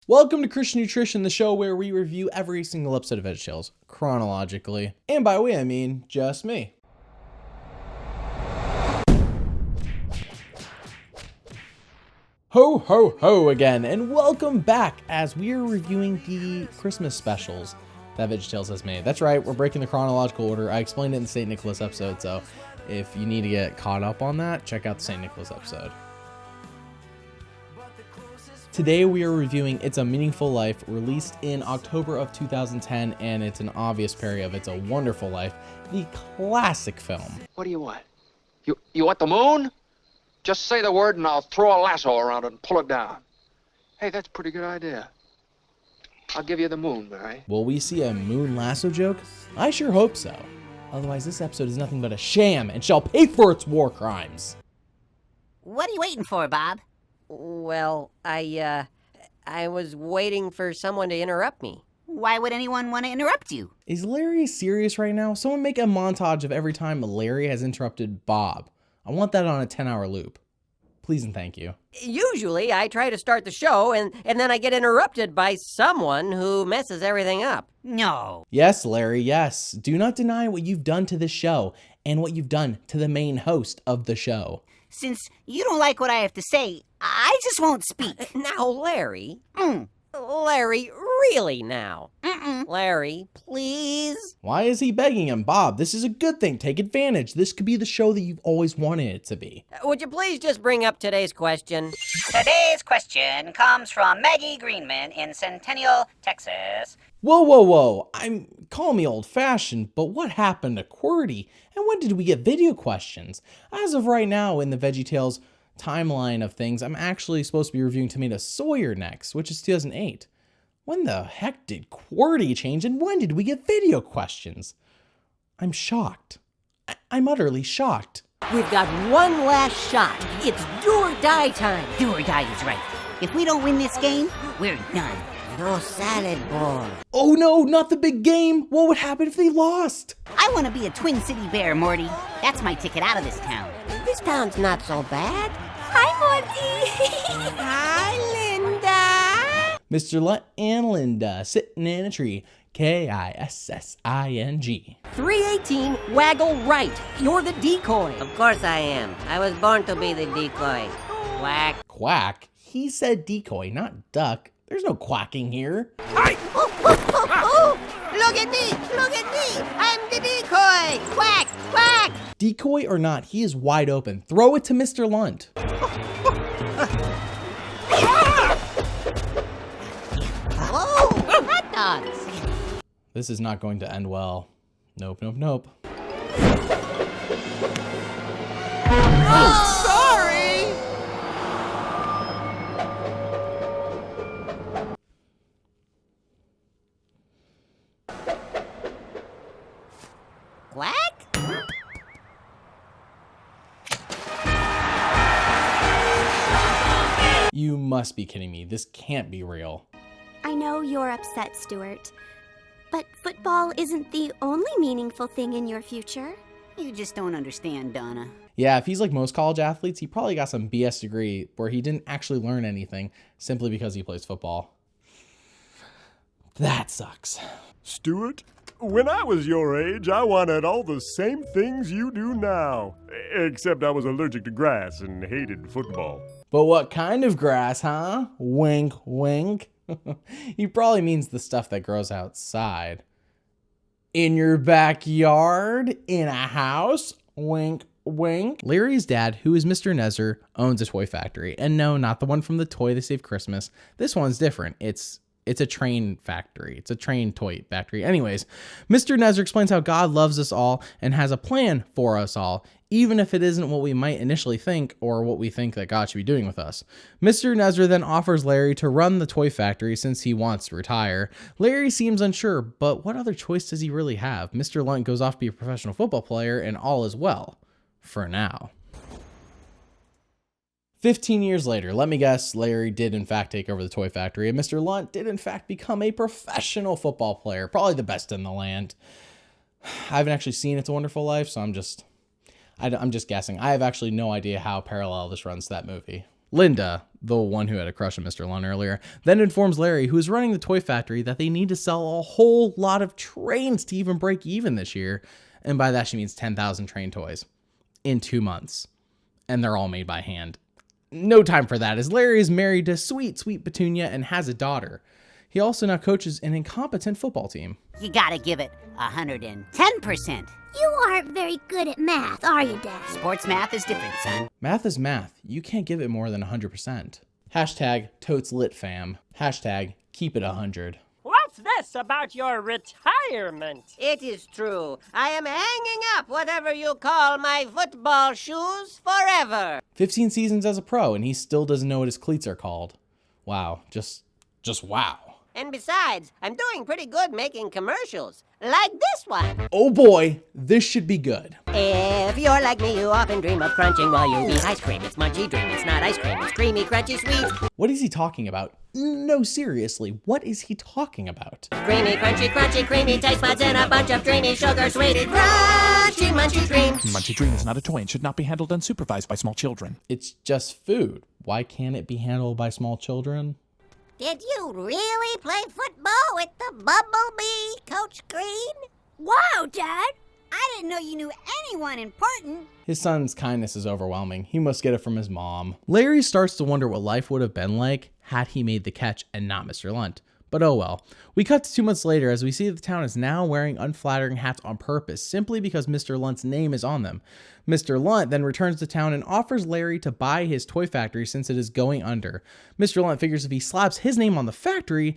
Welcome to Christian Nutrition, the show where we review every single episode of VeggieTales chronologically. And by we, I mean just me. Ho, ho, ho again, and welcome back as we are reviewing the Christmas specials that VeggieTales has made. That's right, we're breaking the chronological order. I explained it in the St. Nicholas episode, so if you need to get caught up on that, check out the St. Nicholas episode. Today we are reviewing It's a Meaningful Life, released in October of 2010, and it's an obvious parody of It's a Wonderful Life, the classic film. What do you want? You want the moon? Just say the word and I'll throw a lasso around it and pull it down. Hey, that's a pretty good idea. I'll give you the moon, Mary. Will we see a moon lasso joke? I sure hope so. Otherwise, this episode is nothing but a sham and shall pay for its war crimes. What are you waiting for, Bob? Well, I was waiting for someone to interrupt me. Why would anyone want to interrupt you? Is Larry serious right now? Someone make a montage of every time Larry has interrupted Bob. I want that on a 10-hour loop. Please and thank you. Usually, I try to start the show, and then I get interrupted by someone who messes everything up. No. Yes, Larry, yes. Do not deny what you've done to this show and what you've done to the main host of the show. Since you don't like what I have to say, I just won't speak. Now, Larry. Larry, really now. Larry, please. Why is he begging him? Bob, this is a good thing. Take advantage. This could be the show that you've always wanted it to be. Would you please just bring up today's question? Today's question comes from Maggie Greenman in Centennial, Texas. Whoa, whoa, whoa. Call me old-fashioned, but what happened to QWERTY? And when did we get video questions? As of right now in the VeggieTales timeline of things, I'm actually supposed to be reviewing Tomato Sawyer next, which is 2008. When the heck did QWERTY change, and when did we get video questions? I'm shocked. I'm utterly shocked. We've got one last shot. It's do or die time. Do or die is right. If we don't win this game, we're done. No salad bowl. Oh no, not the big game. What would happen if they lost? I want to be a Twin City Bear, Morty. That's my ticket out of this town. This town's not so bad. Hi, Morty. Hi, Linda. Mr. Lunt and Linda sitting in a tree. Kissing. 318, waggle right. You're the decoy. Of course I am. I was born to be the decoy. Quack. Quack? He said decoy, not duck. There's no quacking here. Oh, look at me. Look at me. I'm the decoy. Quack, quack. Decoy or not, he is wide open. Throw it to Mr. Lunt. Oh, hot dogs. This is not going to end well. Nope, nope, nope. Oh, sorry. Quack? You must be kidding me. This can't be real. I know you're upset, Stuart, but football isn't the only meaningful thing in your future. You just don't understand, Donna. Yeah, if he's like most college athletes, he probably got some BS degree where he didn't actually learn anything simply because he plays football. That sucks. Stuart, when I was your age, I wanted all the same things you do now. Except I was allergic to grass and hated football. But what kind of grass, huh? Wink, wink. He probably means the stuff that grows outside. In your backyard? In a house? Wink, wink. Larry's dad, who is Mr. Nezzer, owns a toy factory. And no, not the one from the Toy They Save Christmas. This one's different. It's a train factory. It's a train toy factory. Anyways, Mr. Nezzer explains how God loves us all and has a plan for us all, even if it isn't what we might initially think or what we think that God should be doing with us. Mr. Nezzer then offers Larry to run the toy factory since he wants to retire. Larry seems unsure, but what other choice does he really have? Mr. Lunt goes off to be a professional football player and all is well. For now. 15 years later, let me guess, Larry did in fact take over the toy factory, and Mr. Lunt did in fact become a professional football player, probably the best in the land. I haven't actually seen It's a Wonderful Life, so I'm just guessing. I have actually no idea how parallel this runs to that movie. Linda, the one who had a crush on Mr. Lunt earlier, then informs Larry, who is running the toy factory, that they need to sell a whole lot of trains to even break even this year. And by that, she means 10,000 train toys in 2 months. And they're all made by hand. No time for that, as Larry is married to sweet Petunia and has a daughter. He also now coaches an incompetent football team. You gotta give it 110%. You aren't very good at math, are you, Dad? Sports math is different, son. Math is math. You can't give it more than 100%. Hashtag totes lit fam. Hashtag keep it 100. What's this about your retirement? It is true. I am hanging up whatever you call my football shoes forever. 15 seasons as a pro, and he still doesn't know what his cleats are called. Wow. Just wow. And besides, I'm doing pretty good making commercials. Like this one. Oh boy, this should be good. If you're like me, you often dream of crunching while you eat ice cream. It's munchy dream, it's not ice cream, it's creamy, crunchy, sweet. What is he talking about? No, seriously, what is he talking about? Creamy, crunchy, creamy, taste buds and a bunch of dreamy, sugar sweetie, crunchy, munchy dream. Munchy Dream is not a toy and should not be handled unsupervised by small children. It's just food. Why can't it be handled by small children? Did you really play football with the Bumblebee, Coach Green? Wow, Dad! I didn't know you knew anyone important. His son's kindness is overwhelming. He must get it from his mom. Larry starts to wonder what life would have been like had he made the catch and not Mr. Lunt. But oh well. We cut to 2 months later as we see the town is now wearing unflattering hats on purpose, simply because Mr. Lunt's name is on them. Mr. Lunt then returns to town and offers Larry to buy his toy factory since it is going under. Mr. Lunt figures if he slaps his name on the factory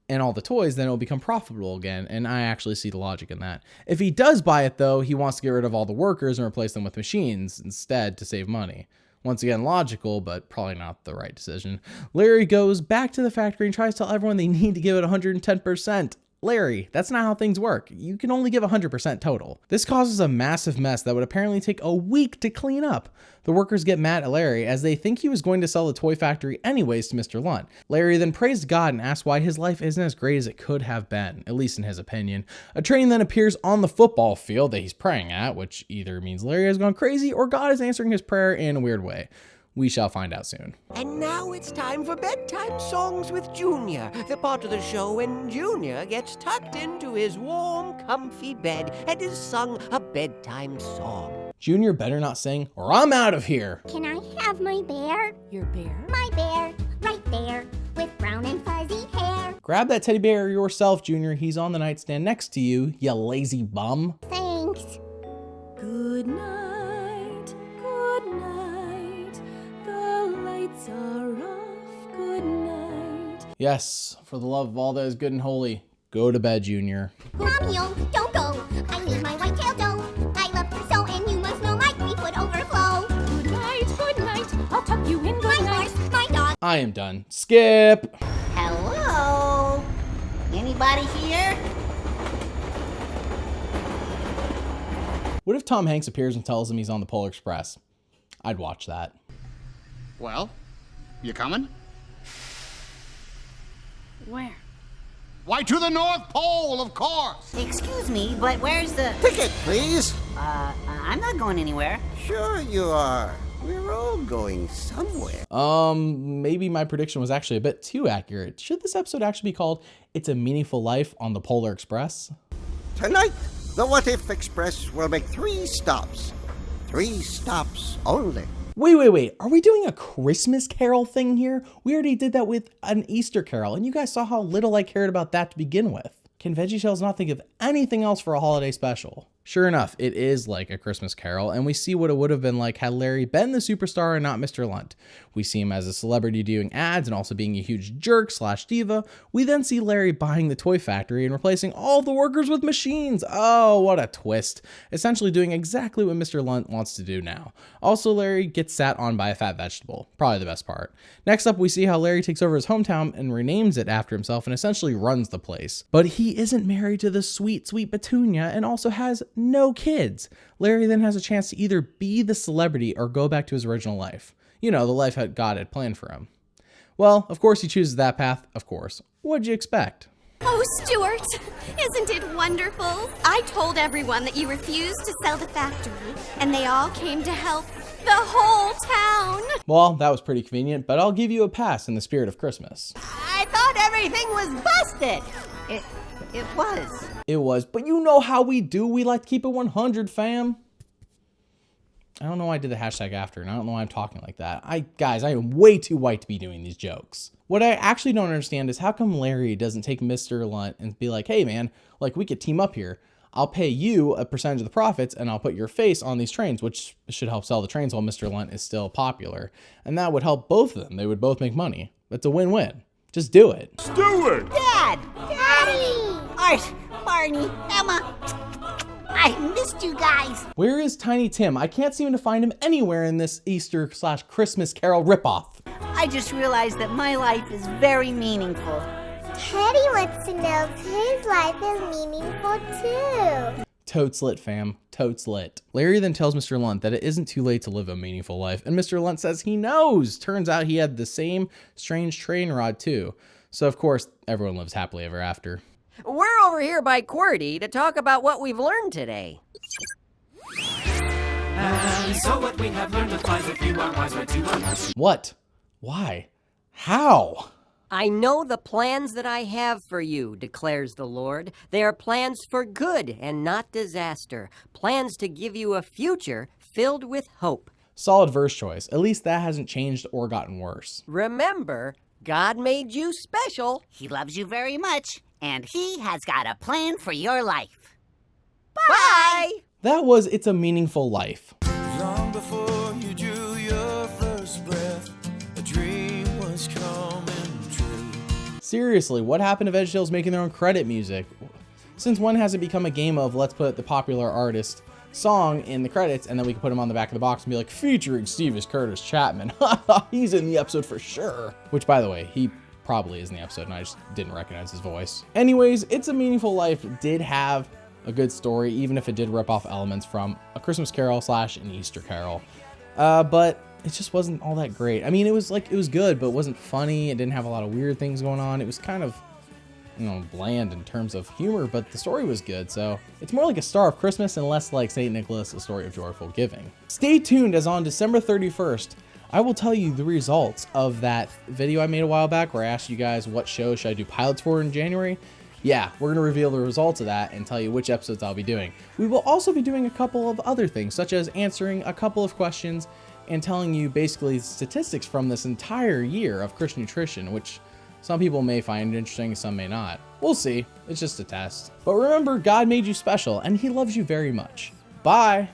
and all the toys, then it will become profitable again, and I actually see the logic in that. If he does buy it though, he wants to get rid of all the workers and replace them with machines instead to save money. Once again, logical, but probably not the right decision. Larry goes back to the factory and tries to tell everyone they need to give it 110%. Larry, that's not how things work. You can only give 100% total. This causes a massive mess that would apparently take a week to clean up. The workers get mad at Larry as they think he was going to sell the toy factory anyways to Mr. Lunt. Larry then prays to God and asks why his life isn't as great as it could have been, at least in his opinion. A train then appears on the football field that he's praying at, which either means Larry has gone crazy or God is answering his prayer in a weird way. We shall find out soon. And now it's time for Bedtime Songs with Junior, the part of the show when Junior gets tucked into his warm, comfy bed and is sung a bedtime song. Junior better not sing or I'm out of here. Can I have my bear? Your bear? My bear, right there, with brown and fuzzy hair. Grab that teddy bear yourself, Junior. He's on the nightstand next to you, you lazy bum. Thanks. Good night, good night. The lights are off, good night. Yes, for the love of all that is good and holy, go to bed, Junior. Romeo, don't go. I need my white tail dough. I love her so, and you must know my grief would overflow. Good night, I'll tuck you in, good My night. horse, my dog. I am done. Skip. Hello? Anybody here? What if Tom Hanks appears and tells him he's on the Polar Express? I'd watch that. Well, you coming? Where? Why, to the North Pole, of course! Excuse me, but where's the... Ticket, please. I'm not going anywhere. Sure you are. We're all going somewhere. Maybe my prediction was actually a bit too accurate. Should this episode actually be called It's a Meaningful Life on the Polar Express? Tonight, the What If Express will make 3 stops. 3 stops only. Wait. Are we doing a Christmas Carol thing here? We already did that with an Easter Carol, and you guys saw how little I cared about that to begin with. Can VeggieTales not think of anything else for a holiday special? Sure enough, it is like a Christmas Carol, and we see what it would have been like had Larry been the superstar and not Mr. Lunt. We see him as a celebrity doing ads and also being a huge jerk/diva. We then see Larry buying the toy factory and replacing all the workers with machines. Oh, what a twist. Essentially doing exactly what Mr. Lunt wants to do now. Also, Larry gets sat on by a fat vegetable. Probably the best part. Next up, we see how Larry takes over his hometown and renames it after himself and essentially runs the place. But he isn't married to the sweet Petunia and also has no kids. Larry then has a chance to either be the celebrity or go back to his original life. You know, the life that God had planned for him. Well, of course he chooses that path, of course. What'd you expect? Oh, Stuart, isn't it wonderful? I told everyone that you refused to sell the factory, and they all came to help. The whole town. Well, that was pretty convenient, but I'll give you a pass in the spirit of Christmas. I thought everything was busted. It was. It was, but you know how we do. We like to keep it 100, fam. I don't know why I did the hashtag after, and I don't know why I'm talking like that. Guys, I am way too white to be doing these jokes. What I actually don't understand is how come Larry doesn't take Mr. Lunt and be like, hey man, like we could team up here. I'll pay you a percentage of the profits and I'll put your face on these trains, which should help sell the trains while Mr. Lunt is still popular. And that would help both of them. They would both make money. It's a win-win. Just do it. Stewart! Dad! Daddy! Art, Barney, Emma. I missed you guys. Where is Tiny Tim? I can't seem to find him anywhere in this Easter/Christmas Carol ripoff. I just realized that my life is very meaningful. Teddy wants to know if his life is meaningful too. Totes lit, fam. Totes lit. Larry then tells Mr. Lunt that it isn't too late to live a meaningful life, and Mr. Lunt says he knows. Turns out he had the same strange train rod too. So of course, everyone lives happily ever after. We're over here by QWERTY to talk about what we've learned today. And so what we have learned applies if you are wise, right to us. What? Why? How? I know the plans that I have for you, declares the Lord. They are plans for good and not disaster. Plans to give you a future filled with hope. Solid verse choice. At least that hasn't changed or gotten worse. Remember, God made you special. He loves you very much, and he has got a plan for your life. Bye! That was It's a Meaningful Life. Long before you drew your first breath, a dream was coming true. Seriously, what happened to VeggieTales making their own credit music? Since when has it become a game of let's put the popular artist song in the credits and then we can put him on the back of the box and be like, featuring Steve Curtis Chapman. He's in the episode for sure. Which, by the way, he probably is in the episode and I just didn't recognize his voice. Anyways, It's a Meaningful Life did have a good story, even if it did rip off elements from A Christmas Carol / An Easter Carol. But it just wasn't all that great. I mean, it was good, but it wasn't funny. It didn't have a lot of weird things going on. It was kind of, bland in terms of humor, but the story was good. So it's more like a Star of Christmas and less like St. Nicholas, A Story of Joyful Giving. Stay tuned, as on December 31st, I will tell you the results of that video I made a while back where I asked you guys what show should I do pilots for in January. Yeah, we're going to reveal the results of that and tell you which episodes I'll be doing. We will also be doing a couple of other things, such as answering a couple of questions and telling you basically statistics from this entire year of Christian nutrition, which some people may find interesting, some may not. We'll see. It's just a test. But remember, God made you special, and he loves you very much. Bye!